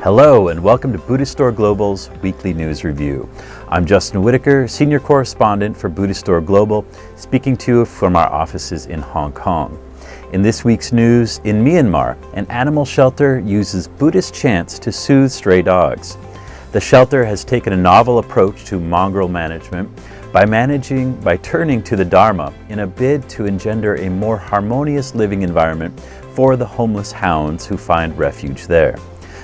Hello and welcome to Buddhistdoor Global's Weekly News Review. I'm Justin Whitaker, Senior Correspondent for Buddhistdoor Global, speaking to you from our offices in Hong Kong. In this week's news, in Myanmar, an animal shelter uses Buddhist chants to soothe stray dogs. The shelter has taken a novel approach to mongrel management by turning to the Dharma in a bid to engender a more harmonious living environment for the homeless hounds who find refuge there.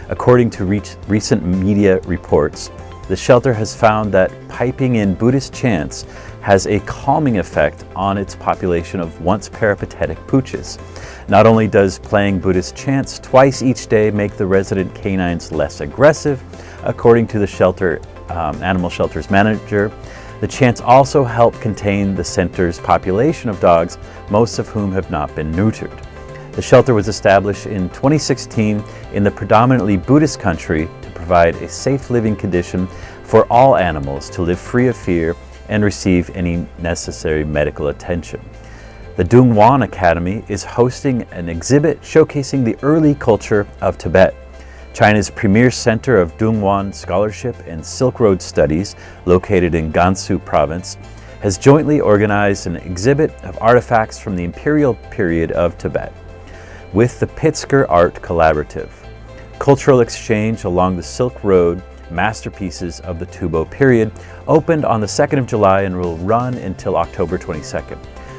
According to recent media reports, the shelter has found that piping in Buddhist chants has a calming effect on its population of once peripatetic pooches. Not only does playing Buddhist chants twice each day make the resident canines less aggressive, according to the animal shelter's manager, the chants also help contain the center's population of dogs, most of whom have not been neutered. The shelter was established in 2016 in the predominantly Buddhist country to provide a safe living condition for all animals to live free of fear and receive any necessary medical attention. The Dungwon Academy is hosting an exhibit showcasing the early culture of Tibet. China's premier center of Dungwon scholarship and Silk Road studies, located in Gansu province, has jointly organized an exhibit of artifacts from the imperial period of Tibet with the Pitzker Art Collaborative. Cultural exchange along the Silk Road, masterpieces of the Tubo period, opened on the 2nd of July and will run until October 22nd.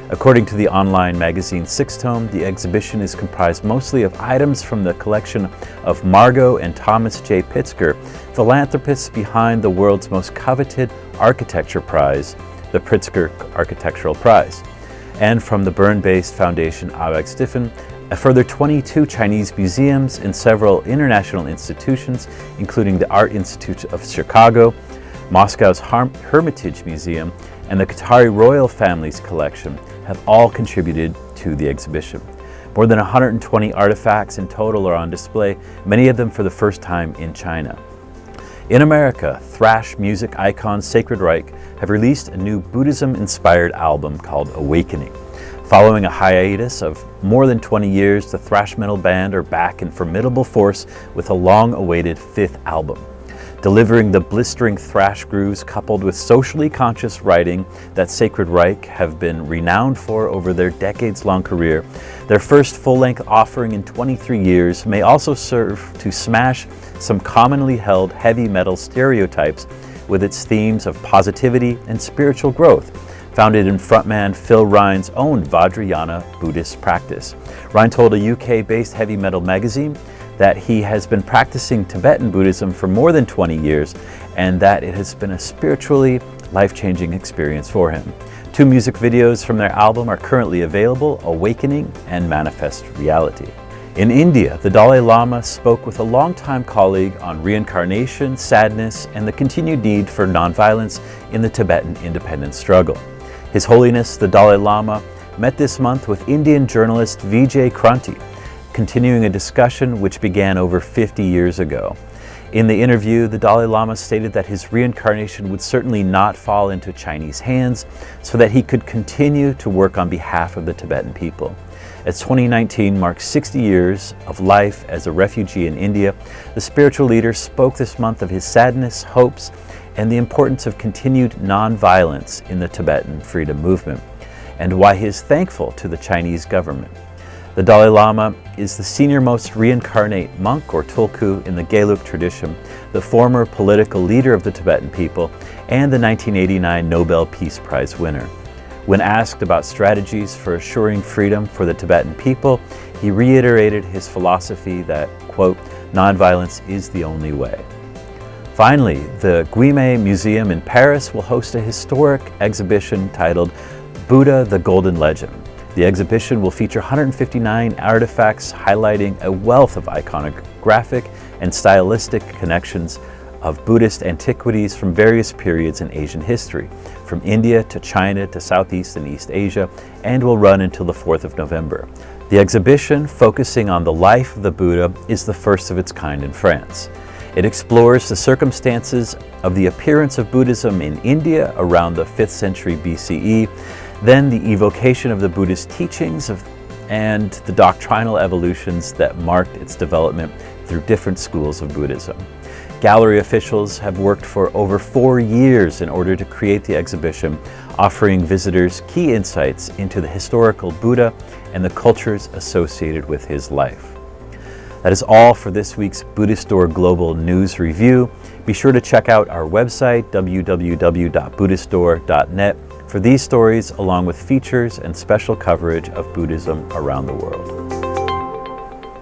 According to the online magazine Six Tome, the exhibition is comprised mostly of items from the collection of Margot and Thomas J. Pitzker, philanthropists behind the world's most coveted architecture prize, the Pritzker Architectural Prize, and from the Bern-based foundation Arbeidstiften. A further 22 Chinese museums and several international institutions, including the Art Institute of Chicago, Moscow's Hermitage Museum, and the Qatari royal family's collection, have all contributed to the exhibition. More than 120 artifacts in total are on display, many of them for the first time in China. In America, thrash music icons Sacred Reich have released a new Buddhism-inspired album called Awakening. Following a hiatus of more than 20 years, the thrash metal band are back in formidable force with a long-awaited fifth album. Delivering the blistering thrash grooves coupled with socially conscious writing that Sacred Reich have been renowned for over their decades-long career, their first full-length offering in 23 years may also serve to smash some commonly held heavy metal stereotypes with its themes of positivity and spiritual growth, founded in frontman Phil Ryan's own Vajrayana Buddhist practice. Ryan told a UK-based heavy metal magazine that he has been practicing Tibetan Buddhism for more than 20 years and that it has been a spiritually life-changing experience for him. Two music videos from their album are currently available, Awakening and Manifest Reality. In India, the Dalai Lama spoke with a longtime colleague on reincarnation, sadness, and the continued need for nonviolence in the Tibetan independence struggle. His Holiness the Dalai Lama met this month with Indian journalist Vijay Kranti, continuing a discussion which began over 50 years ago. In the interview, the Dalai Lama stated that his reincarnation would certainly not fall into Chinese hands so that he could continue to work on behalf of the Tibetan people. As 2019 marks 60 years of life as a refugee in India, the spiritual leader spoke this month of his sadness, hopes, and the importance of continued non-violence in the Tibetan freedom movement, and why he is thankful to the Chinese government. The Dalai Lama is the senior-most reincarnate monk or tulku in the Gelug tradition, the former political leader of the Tibetan people, and the 1989 Nobel Peace Prize winner. When asked about strategies for assuring freedom for the Tibetan people, he reiterated his philosophy that, quote, "nonviolence is the only way." Finally, the Guimet Museum in Paris will host a historic exhibition titled Buddha the Golden Legend. The exhibition will feature 159 artifacts highlighting a wealth of iconographic and stylistic connections of Buddhist antiquities from various periods in Asian history, from India to China to Southeast and East Asia, and will run until the 4th of November. The exhibition, focusing on the life of the Buddha, is the first of its kind in France. It explores the circumstances of the appearance of Buddhism in India around the 5th century BCE, then the evocation of the Buddhist teachings and the doctrinal evolutions that marked its development through different schools of Buddhism. Gallery officials have worked for over 4 years in order to create the exhibition, offering visitors key insights into the historical Buddha and the cultures associated with his life. That is all for this week's Buddhistdoor Global News Review. Be sure to check out our website, www.buddhistdoor.net, for these stories along with features and special coverage of Buddhism around the world.